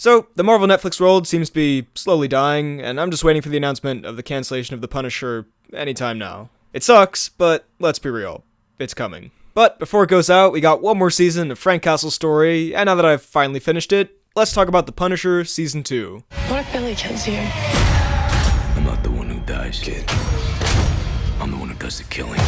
So, the Marvel Netflix world seems to be slowly dying, and I'm just waiting for the announcement of the cancellation of The Punisher anytime now. It sucks, but let's be real. It's coming. But before it goes out, we got one more season of Frank Castle's story, and now that I've finally finished it, let's talk about The Punisher Season 2. What if Billy kills you? I'm not the one who dies, kid. I'm the one who does the killing.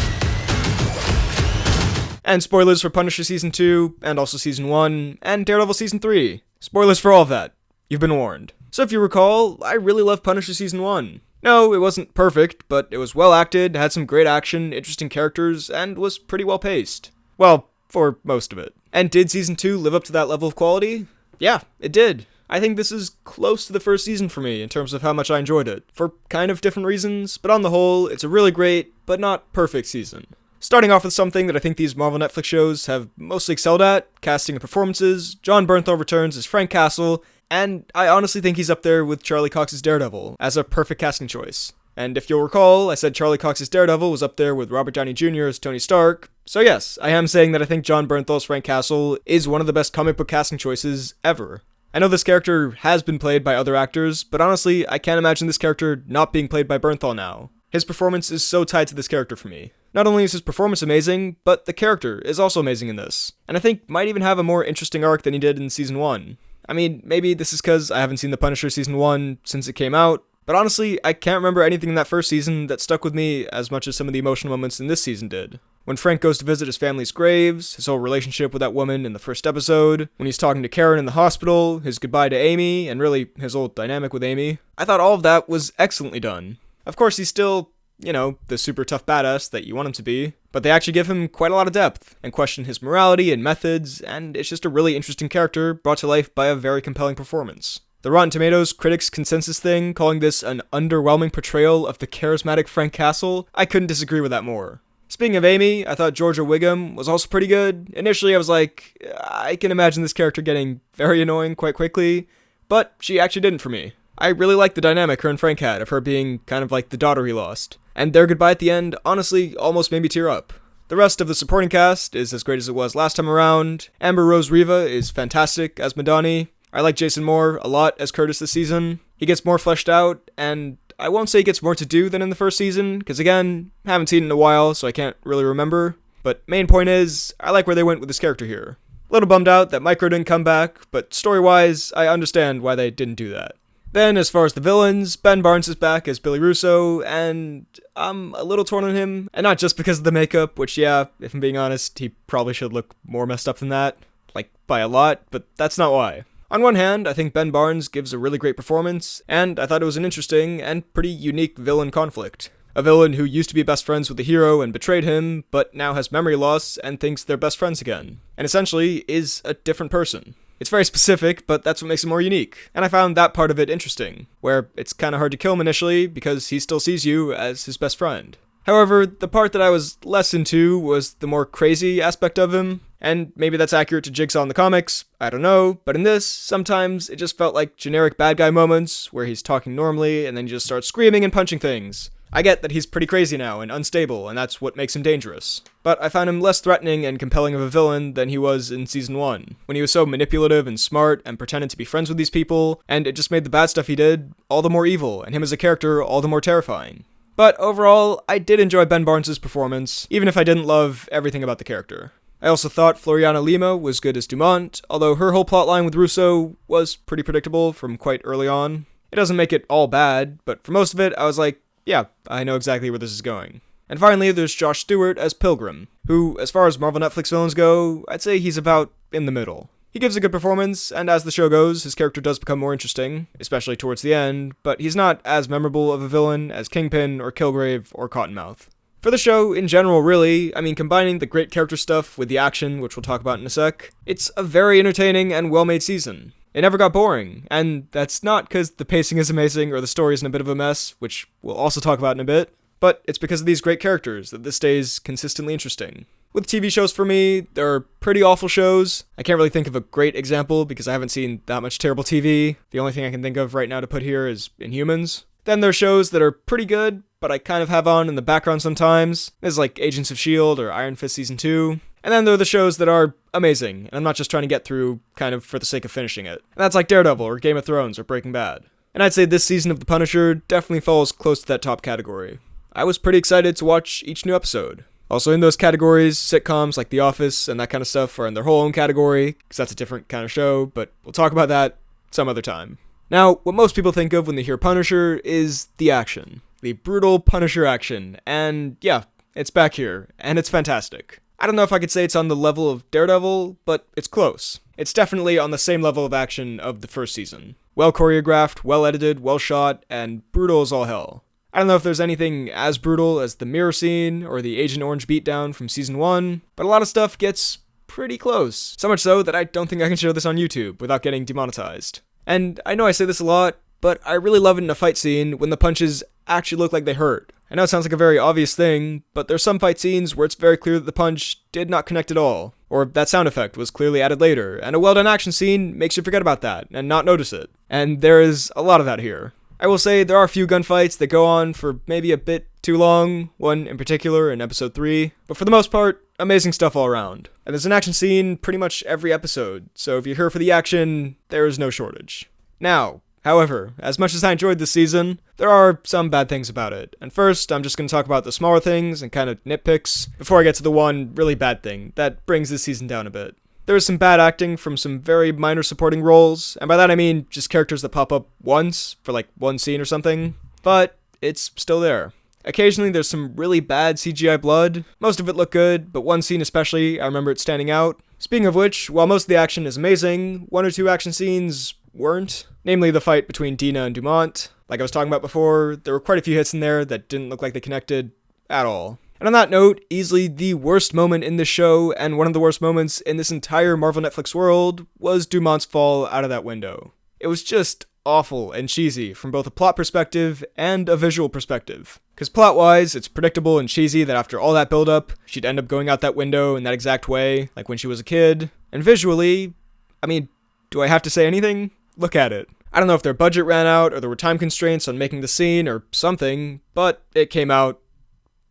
And spoilers for Punisher Season 2, and also Season 1, and Daredevil Season 3. Spoilers for all of that. You've been warned. So if you recall, I really loved Punisher Season 1. No, it wasn't perfect, but it was well acted, had some great action, interesting characters, and was pretty well paced. Well, for most of it. And did Season 2 live up to that level of quality? Yeah, it did. I think this is close to the first season for me in terms of how much I enjoyed it, for kind of different reasons, but on the whole, it's a really great, but not perfect season. Starting off with something that I think these Marvel Netflix shows have mostly excelled at, casting and performances, Jon Bernthal returns as Frank Castle, and I honestly think he's up there with Charlie Cox's Daredevil as a perfect casting choice. And if you'll recall, I said Charlie Cox's Daredevil was up there with Robert Downey Jr. as Tony Stark, so yes, I am saying that I think Jon Bernthal's Frank Castle is one of the best comic book casting choices ever. I know this character has been played by other actors, but honestly, I can't imagine this character not being played by Bernthal now. His performance is so tied to this character for me. Not only is his performance amazing, but the character is also amazing in this, and I think might even have a more interesting arc than he did in Season 1. I mean, maybe this is because I haven't seen The Punisher Season 1 since it came out, but honestly, I can't remember anything in that first season that stuck with me as much as some of the emotional moments in this season did. When Frank goes to visit his family's graves, his whole relationship with that woman in the first episode, when he's talking to Karen in the hospital, his goodbye to Amy, and really his whole dynamic with Amy, I thought all of that was excellently done. Of course, he's still, the super tough badass that you want him to be, but they actually give him quite a lot of depth, and question his morality and methods, and it's just a really interesting character brought to life by a very compelling performance. The Rotten Tomatoes critics consensus thing, calling this an underwhelming portrayal of the charismatic Frank Castle, I couldn't disagree with that more. Speaking of Amy, I thought Georgia Wiggum was also pretty good. Initially I was like, I can imagine this character getting very annoying quite quickly, but she actually didn't for me. I really liked the dynamic her and Frank had, of her being kind of like the daughter he lost. And their goodbye at the end, honestly, almost made me tear up. The rest of the supporting cast is as great as it was last time around. Amber Rose Riva is fantastic as Madani. I like Jason Moore a lot as Curtis this season. He gets more fleshed out, and I won't say he gets more to do than in the first season, because again, haven't seen it in a while, so I can't really remember. But main point is, I like where they went with this character here. A little bummed out that Micro didn't come back, but story-wise, I understand why they didn't do that. Then, as far as the villains, Ben Barnes is back as Billy Russo, and I'm a little torn on him, and not just because of the makeup, which yeah, if I'm being honest, he probably should look more messed up than that, like by a lot, but that's not why. On one hand, I think Ben Barnes gives a really great performance, and I thought it was an interesting and pretty unique villain conflict. A villain who used to be best friends with the hero and betrayed him, but now has memory loss and thinks they're best friends again, and essentially is a different person. It's very specific, but that's what makes it more unique, and I found that part of it interesting, where it's kinda hard to kill him initially because he still sees you as his best friend. However, the part that I was less into was the more crazy aspect of him, and maybe that's accurate to Jigsaw in the comics, I don't know, but in this, sometimes it just felt like generic bad guy moments, where he's talking normally and then he just starts screaming and punching things. I get that he's pretty crazy now and unstable, and that's what makes him dangerous. But I found him less threatening and compelling of a villain than he was in Season 1, when he was so manipulative and smart and pretended to be friends with these people, and it just made the bad stuff he did all the more evil, and him as a character all the more terrifying. But overall, I did enjoy Ben Barnes' performance, even if I didn't love everything about the character. I also thought Floriana Lima was good as Dumont, although her whole plotline with Russo was pretty predictable from quite early on. It doesn't make it all bad, but for most of it, I was like, yeah, I know exactly where this is going. And finally, there's Josh Stewart as Pilgrim, who, as far as Marvel Netflix villains go, I'd say he's about in the middle. He gives a good performance, and as the show goes, his character does become more interesting, especially towards the end, but he's not as memorable of a villain as Kingpin or Kilgrave or Cottonmouth. For the show, in general, really, I mean, combining the great character stuff with the action, which we'll talk about in a sec, it's a very entertaining and well-made season. It never got boring, and that's not because the pacing is amazing or the story isn't a bit of a mess, which we'll also talk about in a bit, but it's because of these great characters that this stays consistently interesting. With TV shows for me, there are pretty awful shows. I can't really think of a great example because I haven't seen that much terrible TV. The only thing I can think of right now to put here is Inhumans. Then there are shows that are pretty good, but I kind of have on in the background sometimes. There's like Agents of S.H.I.E.L.D. or Iron Fist Season 2. And then there are the shows that are amazing, and I'm not just trying to get through kind of for the sake of finishing it. And that's like Daredevil or Game of Thrones or Breaking Bad. And I'd say this season of The Punisher definitely falls close to that top category. I was pretty excited to watch each new episode. Also in those categories, sitcoms like The Office and that kind of stuff are in their whole own category, because that's a different kind of show, but we'll talk about that some other time. Now, what most people think of when they hear Punisher is the action. The brutal Punisher action, and yeah, it's back here, and it's fantastic. I don't know if I could say it's on the level of Daredevil, but it's close. It's definitely on the same level of action of the first season. Well choreographed, well edited, well shot, and brutal as all hell. I don't know if there's anything as brutal as the mirror scene or the Agent Orange beatdown from season 1, but a lot of stuff gets pretty close. So much so that I don't think I can show this on YouTube without getting demonetized. And I know I say this a lot, but I really love it in a fight scene when the punches actually look like they hurt. I know it sounds like a very obvious thing, but there's some fight scenes where it's very clear that the punch did not connect at all, or that sound effect was clearly added later, and a well-done action scene makes you forget about that and not notice it. And there is a lot of that here. I will say there are a few gunfights that go on for maybe a bit too long, one in particular in episode 3, but for the most part, amazing stuff all around. And there's an action scene pretty much every episode, so if you're here for the action, there is no shortage. Now, however, as much as I enjoyed this season, there are some bad things about it. And first, I'm just going to talk about the smaller things and kind of nitpicks before I get to the one really bad thing that brings this season down a bit. There is some bad acting from some very minor supporting roles, and by that I mean just characters that pop up once for like one scene or something, but it's still there. Occasionally there's some really bad CGI blood. Most of it looked good, but one scene especially, I remember it standing out. Speaking of which, while most of the action is amazing, one or two action scenes weren't. Namely the fight between Dina and Dumont. Like I was talking about before, there were quite a few hits in there that didn't look like they connected at all. And on that note, easily the worst moment in this show, and one of the worst moments in this entire Marvel Netflix world, was Dumont's fall out of that window. It was just awful and cheesy from both a plot perspective and a visual perspective. Because plot-wise, it's predictable and cheesy that after all that build-up, she'd end up going out that window in that exact way, like when she was a kid. And visually, I mean, do I have to say anything? Look at it. I don't know if their budget ran out, or there were time constraints on making the scene, or something, but it came out,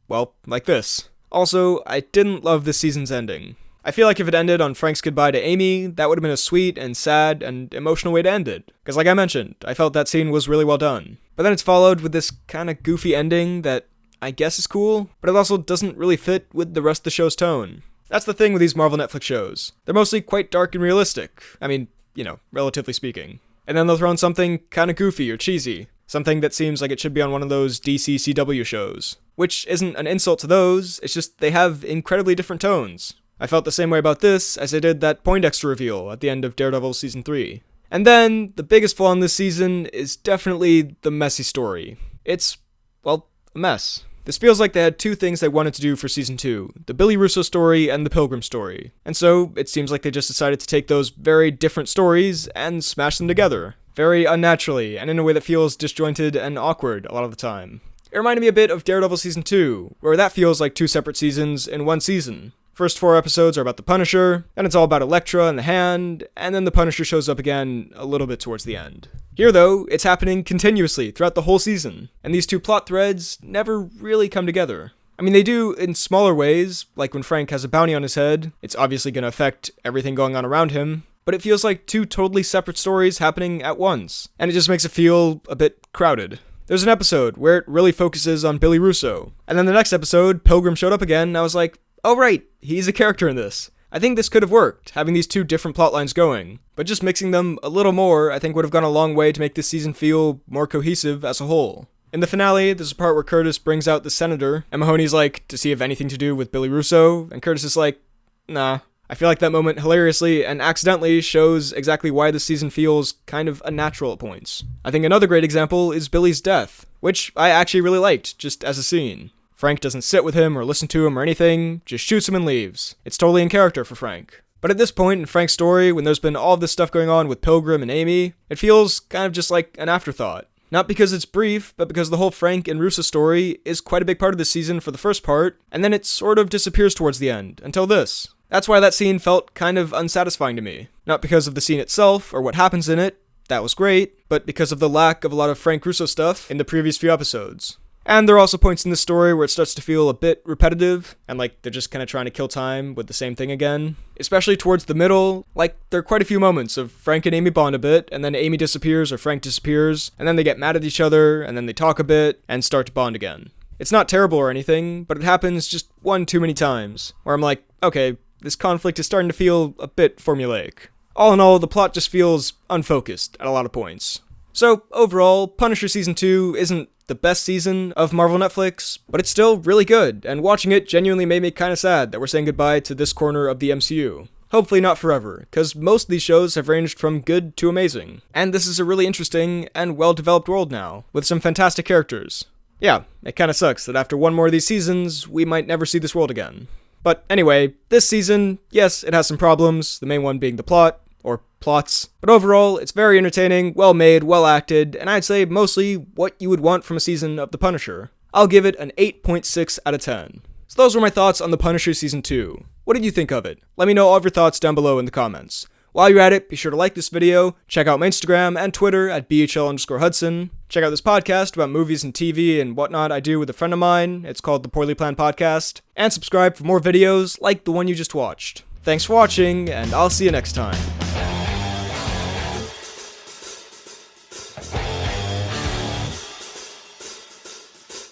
well, like this. Also, I didn't love this season's ending. I feel like if it ended on Frank's goodbye to Amy, that would have been a sweet and sad and emotional way to end it. Because like I mentioned, I felt that scene was really well done. But then it's followed with this kind of goofy ending that I guess is cool, but it also doesn't really fit with the rest of the show's tone. That's the thing with these Marvel Netflix shows. They're mostly quite dark and realistic. I mean, you know, relatively speaking. And then they'll throw in something kind of goofy or cheesy. Something that seems like it should be on one of those DC CW shows. Which isn't an insult to those, it's just they have incredibly different tones. I felt the same way about this as I did that Poindexter reveal at the end of Daredevil Season 3. And then, the biggest flaw in this season is definitely the messy story. It's, well, a mess. This feels like they had two things they wanted to do for Season 2, the Billy Russo story and the Pilgrim story. And so, it seems like they just decided to take those very different stories and smash them together. Very unnaturally, and in a way that feels disjointed and awkward a lot of the time. It reminded me a bit of Daredevil Season 2, where that feels like two separate seasons in one season. First 4 episodes are about the Punisher, then it's all about Elektra and the Hand, and then the Punisher shows up again a little bit towards the end. Here though, it's happening continuously throughout the whole season, and these two plot threads never really come together. I mean, they do in smaller ways, like when Frank has a bounty on his head, it's obviously going to affect everything going on around him, but it feels like two totally separate stories happening at once, and it just makes it feel a bit crowded. There's an episode where it really focuses on Billy Russo, and then the next episode, Pilgrim showed up again, and I was like, oh right, he's a character in this. I think this could have worked, having these two different plot lines going, but just mixing them a little more I think would have gone a long way to make this season feel more cohesive as a whole. In the finale, there's a part where Curtis brings out the senator, and Mahoney's like, to see if anything to do with Billy Russo, and Curtis is like, nah. I feel like that moment hilariously and accidentally shows exactly why this season feels kind of unnatural at points. I think another great example is Billy's death, which I actually really liked, just as a scene. Frank doesn't sit with him or listen to him or anything, just shoots him and leaves. It's totally in character for Frank. But at this point in Frank's story, when there's been all this stuff going on with Pilgrim and Amy, it feels kind of just like an afterthought. Not because it's brief, but because the whole Frank and Russo story is quite a big part of the season for the first part, and then it sort of disappears towards the end, until this. That's why that scene felt kind of unsatisfying to me. Not because of the scene itself, or what happens in it, that was great, but because of the lack of a lot of Frank Russo stuff in the previous few episodes. And there are also points in the story where it starts to feel a bit repetitive, and like they're just kind of trying to kill time with the same thing again. Especially towards the middle, like there are quite a few moments of Frank and Amy bond a bit, and then Amy disappears or Frank disappears, and then they get mad at each other, and then they talk a bit, and start to bond again. It's not terrible or anything, but it happens just one too many times, where I'm like, okay, this conflict is starting to feel a bit formulaic. All in all, the plot just feels unfocused at a lot of points. So, overall, Punisher Season 2 isn't the best season of Marvel Netflix, but it's still really good, and watching it genuinely made me kinda sad that we're saying goodbye to this corner of the MCU. Hopefully not forever, because most of these shows have ranged from good to amazing, and this is a really interesting and well-developed world now, with some fantastic characters. Yeah, it kinda sucks that after one more of these seasons, we might never see this world again. But anyway, this season, yes, it has some problems, the main one being the plot, or plots, but overall, it's very entertaining, well-made, well-acted, and I'd say mostly what you would want from a season of The Punisher. I'll give it an 8.6 out of 10. So those were my thoughts on The Punisher Season 2. What did you think of it? Let me know all of your thoughts down below in the comments. While you're at it, be sure to like this video, check out my Instagram and Twitter at BHL_Hudson, check out this podcast about movies and TV and whatnot I do with a friend of mine, it's called The Poorly Planned Podcast, and subscribe for more videos like the one you just watched. Thanks for watching, and I'll see you next time.